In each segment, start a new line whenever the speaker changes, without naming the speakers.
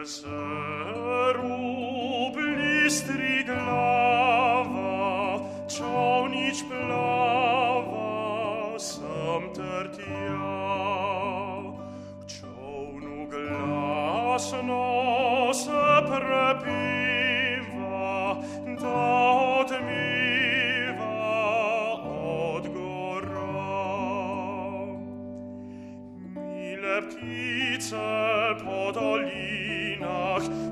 Seru blistri glava, čovnič plava, sam trtja. V čovnu glasno se prepiva, da odmiva od gora. Mile ptice po dolinah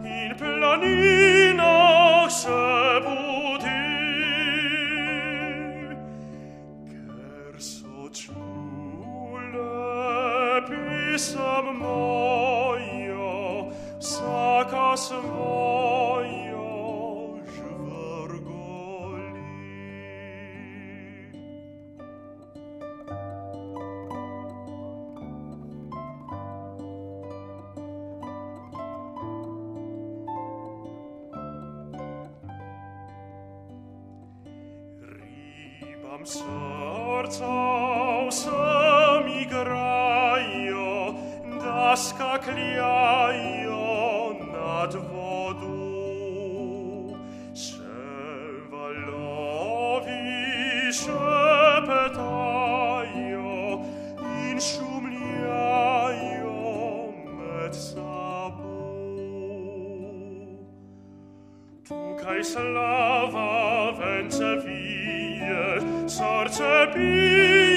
in planinah se budi, ker so čule pisem mojo, vsaka svojo žvrgoli. Ribam srca vsem igrajo, da skakljajo nad vodu. Se valovi šepetajo in šumljajo med sabo. Tukaj slava vence vije, srce bije.